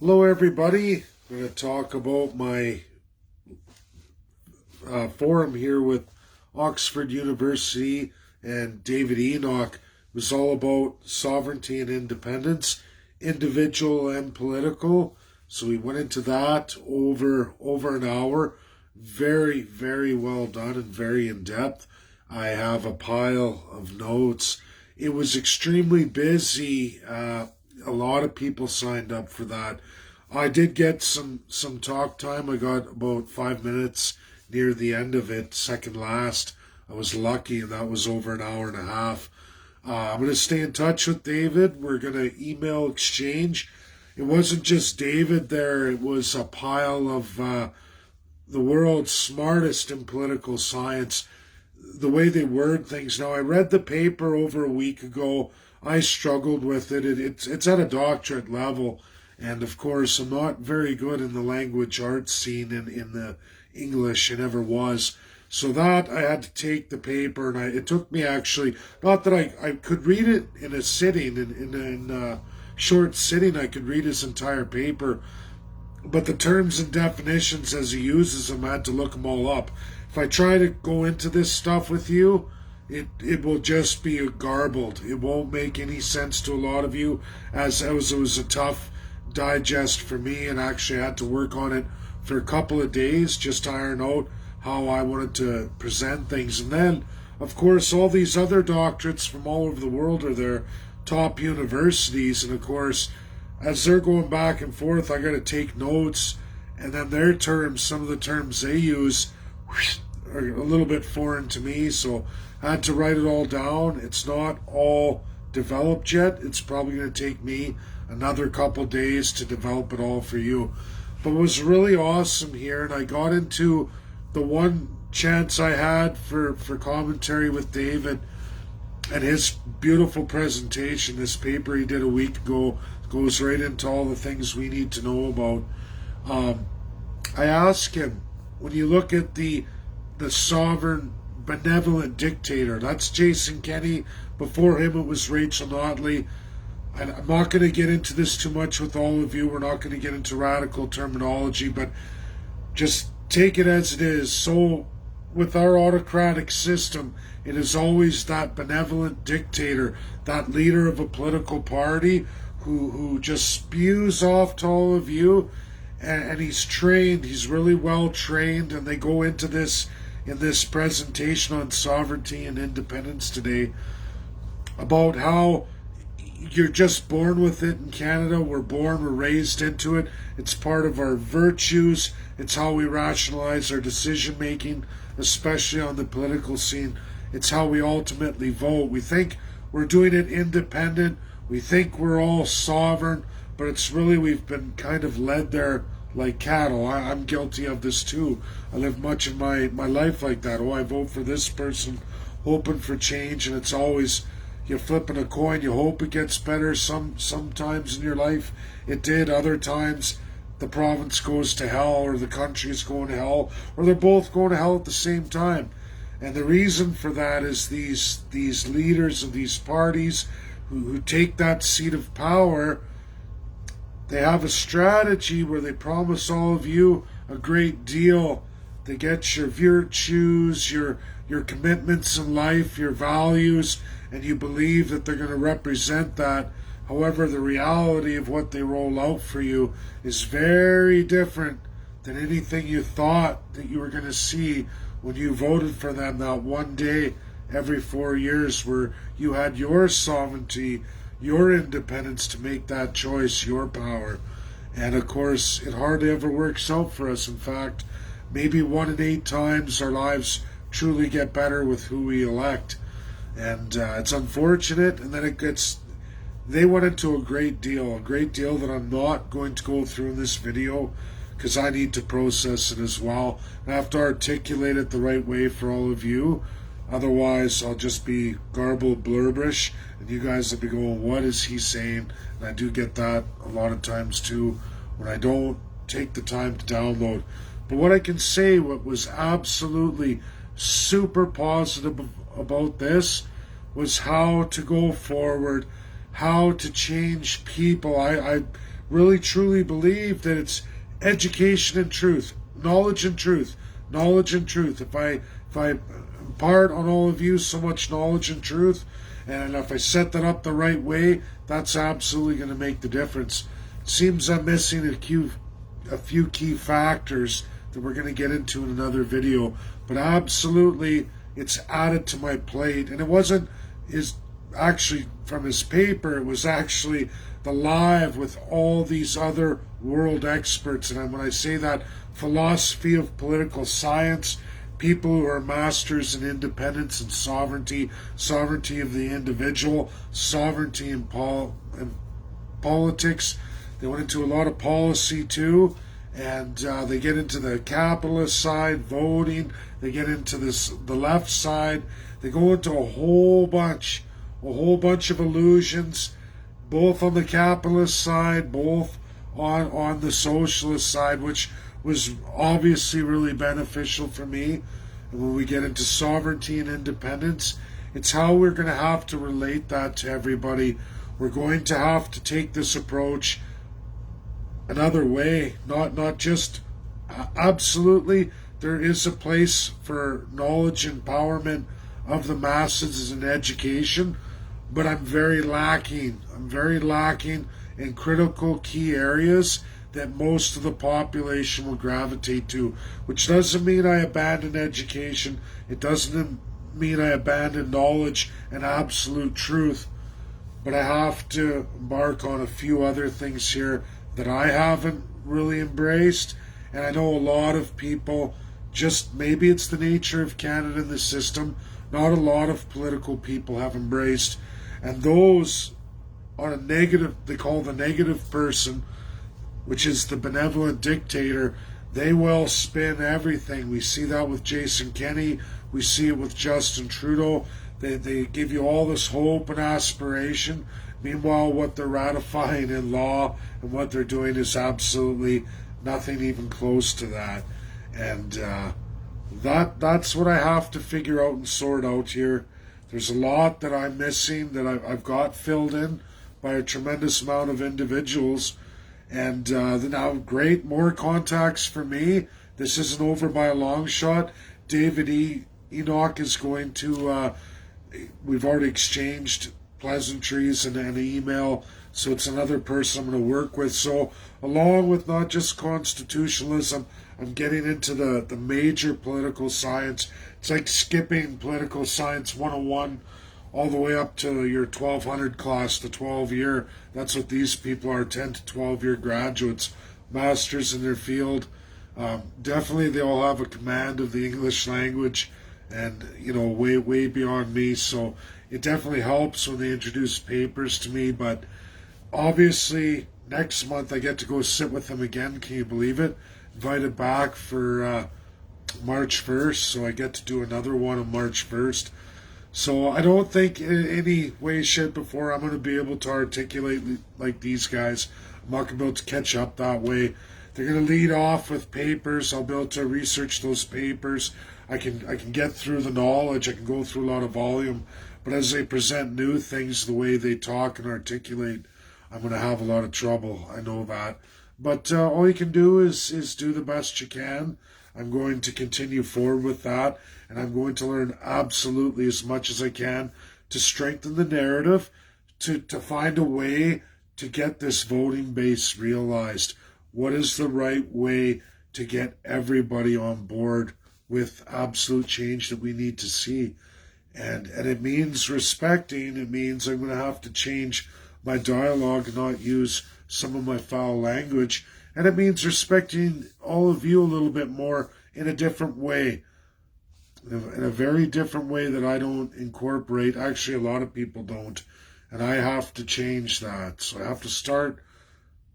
Hello, everybody. I'm going to talk about my forum here with Oxford University and David Enoch. It was all about sovereignty and independence, individual and political. So we went into that over an hour. Very, very well done and very in depth. I have a pile of notes. It was extremely busy. A lot of people signed up for that. I did get some talk time. I got about 5 minutes near the end of it, second last. I was lucky, and that was over an hour and a half. I'm going to stay in touch with David. We're going to email exchange. It wasn't just David there. It was a pile of the world's smartest in political science. The way they word things. Now, I read the paper over a week ago. I struggled with it. It's at a doctorate level. And of course, I'm not very good in the language arts scene in the English. I never was. So that I had to take the paper, and it took me actually, not that I could read it in a sitting, in a short sitting, I could read his entire paper. But the terms and definitions as he uses them, I had to look them all up. If I try to go into this stuff with you, it will just be garbled. It won't make any sense to a lot of you, as it was a tough digest for me, and actually I had to work on it for a couple of days just to iron out how I wanted to present things. And then, of course, all these other doctorates from all over the world are there, top universities, and of course, as they're going back and forth, I got to take notes, and then their terms, some of the terms they use are a little bit foreign to me, so I had to write it all down. It's not all developed yet. It's probably going to take me another couple days to develop it all for you. But it was really awesome here, and I got into the one chance I had for commentary with David and his beautiful presentation. This paper he did a week ago goes right into all the things we need to know about. I asked him, when you look at the sovereign benevolent dictator, that's Jason Kenney. Before him it was Rachel Notley. And I'm not going to get into this too much with all of you. We're not going to get into radical terminology, but just take it as it is. So with our autocratic system, it is always that benevolent dictator, that leader of a political party who just spews off to all of you, and he's trained, he's really well trained, and they go into this in this presentation on sovereignty and independence today about how you're just born with it in Canada. We're born, we're raised into it. It's part of our virtues. It's how we rationalize our decision making, especially on the political scene. It's how we ultimately vote. We think we're doing it independent. We think we're all sovereign, but it's really, we've been kind of led there like cattle. I'm guilty of this too. I live much of my life like that. Oh, I vote for this person, hoping for change, and it's always, you're flipping a coin, you hope it gets better. Sometimes in your life it did, other times the province goes to hell, or the country is going to hell, or they're both going to hell at the same time. And the reason for that is these leaders of these parties who take that seat of power, they have a strategy where they promise all of you a great deal. They get your virtues, your commitments in life, your values, and you believe that they're going to represent that. However, the reality of what they roll out for you is very different than anything you thought that you were going to see when you voted for them that one day every 4 years, where you had your sovereignty, your independence to make that choice, your power. And of course, it hardly ever works out for us. In fact, maybe 1 in 8 times our lives truly get better with who we elect. And it's unfortunate. And then they went into a great deal that I'm not going to go through in this video, because I need to process it as well. I have to articulate it the right way for all of you. Otherwise, I'll just be garbled blurberish, and you guys will be going, what is he saying? And I do get that a lot of times too, when I don't take the time to download. But what I can say, what was absolutely super positive about this, was how to go forward, how to change people. I really truly believe that it's education and truth, knowledge and truth, knowledge and truth. If I impart on all of you so much knowledge and truth, and if I set that up the right way, that's absolutely going to make the difference. It seems I'm missing a few key factors that we're going to get into in another video, but absolutely it's added to my plate. And it wasn't actually from his paper, it was actually the live with all these other world experts. And when I say that, philosophy of political science, people who are masters in independence and sovereignty, sovereignty of the individual, sovereignty in politics. They went into a lot of policy too, and they get into the capitalist side, voting. They get into the left side. They go into a whole bunch of illusions, both on the capitalist side, both on the socialist side, which was obviously really beneficial for me. And when we get into sovereignty and independence, it's how we're going to have to relate that to everybody. We're going to have to take this approach another way, not just absolutely there is a place for knowledge empowerment of the masses in education, but I'm very lacking in critical key areas that most of the population will gravitate to, which doesn't mean I abandon education. It doesn't mean I abandon knowledge and absolute truth, but I have to embark on a few other things here that I haven't really embraced. And I know a lot of people, just maybe it's the nature of Canada and the system, not a lot of political people have embraced. And those on a negative, they call the negative person, which is the benevolent dictator, they will spin everything. We see that with Jason Kenney. We see it with Justin Trudeau. They give you all this hope and aspiration. Meanwhile, what they're ratifying in law and what they're doing is absolutely nothing even close to that. And that's what I have to figure out and sort out here. There's a lot that I'm missing that I've got filled in by a tremendous amount of individuals. And now, great, more contacts for me. This isn't over by a long shot. David Enoch is going to, we've already exchanged pleasantries and an email, so it's another person I'm going to work with. So along with not just constitutionalism, I'm getting into the major political science. It's like skipping political science 101 all the way up to your 1200 class, the 12-year. That's what these people are, 10 to 12-year graduates, masters in their field. Definitely they all have a command of the English language and, way beyond me. So it definitely helps when they introduce papers to me. But obviously next month I get to go sit with them again. Can you believe it? Invited back for March 1st. So I get to do another one on March 1st. So I don't think in any way, shape, or form I'm going to be able to articulate like these guys. I'm not going to be able to catch up that way. They're going to lead off with papers. I'll be able to research those papers. I can get through the knowledge. I can go through a lot of volume. But as they present new things, the way they talk and articulate, I'm going to have a lot of trouble. I know that. But all you can do is do the best you can. I'm going to continue forward with that, and I'm going to learn absolutely as much as I can to strengthen the narrative, to find a way to get this voting base realized. What is the right way to get everybody on board with absolute change that we need to see? And it means respecting. It means I'm going to have to change my dialogue and not use some of my foul language. And it means respecting all of you a little bit more in a different way. In a very different way that I don't incorporate. Actually, a lot of people don't. And I have to change that. So I have to start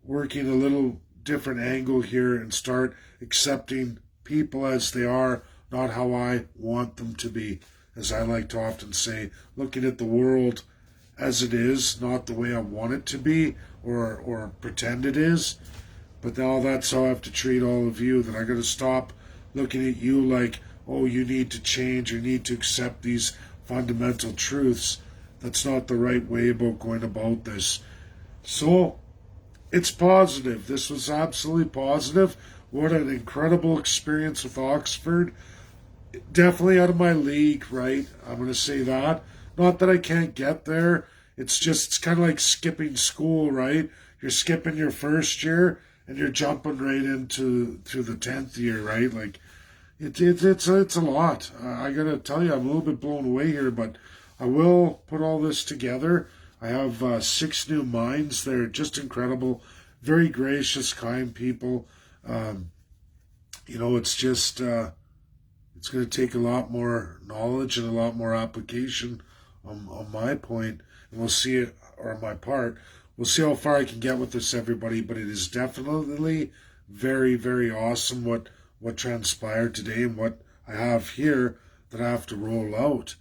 working a little different angle here and start accepting people as they are, not how I want them to be. As I like to often say, looking at the world as it is, not the way I want it to be or pretend it is. But now that's how I have to treat all of you, that I got to stop looking at you like, oh, you need to change, you need to accept these fundamental truths. That's not the right way about going about this. So, It's positive. This was absolutely positive. What an incredible experience with Oxford. Definitely out of my league, right? I'm going to say that. Not that I can't get there. It's just, it's kind of like skipping school, right? You're skipping your first year and you're jumping right into to the 10th year, right? Like, it's a lot. I gotta tell you, I'm a little bit blown away here, but I will put all this together. I have 6 new minds. They're just incredible, very gracious, kind people. Um, it's just it's going to take a lot more knowledge and a lot more application on my point, and we'll see it, or on my part. We'll see how far I can get with this, everybody. But it is definitely very, very awesome what transpired today and what I have here that I have to roll out.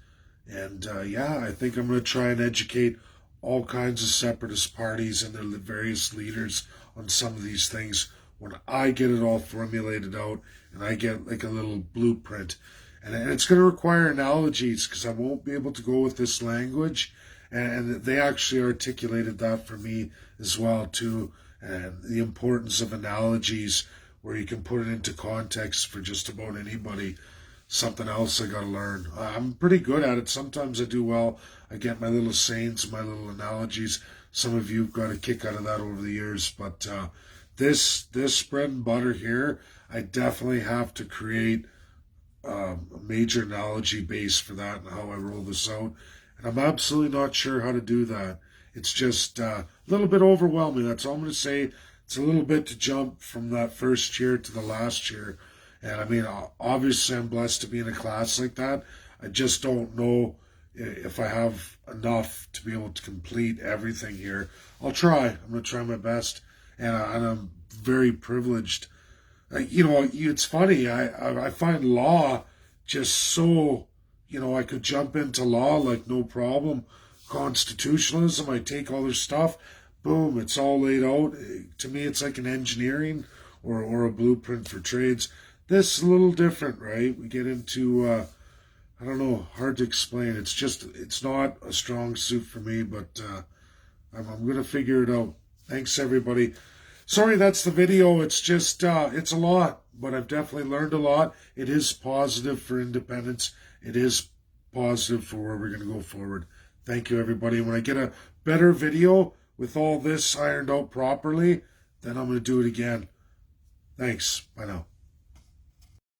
And yeah, I think I'm going to try and educate all kinds of separatist parties and their various leaders on some of these things when I get it all formulated out and I get like a little blueprint. And it's going to require analogies because I won't be able to go with this language. And they actually articulated that for me as well too. And the importance of analogies where you can put it into context for just about anybody. Something else I got to learn. I'm pretty good at it. Sometimes I do well. I get my little sayings, my little analogies. Some of you have got a kick out of that over the years. But this bread and butter here, I definitely have to create a major analogy base for that and how I roll this out. And I'm absolutely not sure how to do that. It's just a little bit overwhelming. That's all I'm going to say. It's a little bit to jump from that first year to the last year. And I mean, obviously I'm blessed to be in a class like that. I just don't know if I have enough to be able to complete everything here. I'll try. I'm going to try my best. And I'm very privileged. It's funny. I find law just so, I could jump into law like no problem. Constitutionalism, I take all their stuff. Boom, it's all laid out. To me, it's like an engineering or a blueprint for trades. This is a little different, right? We get into, I don't know, hard to explain. It's not a strong suit for me, but I'm going to figure it out. Thanks, everybody. Sorry, that's the video. It's just, it's a lot, but I've definitely learned a lot. It is positive for independence. It is positive for where we're going to go forward. Thank you, everybody. When I get a better video with all this ironed out properly, then I'm going to do it again. Thanks. Bye now.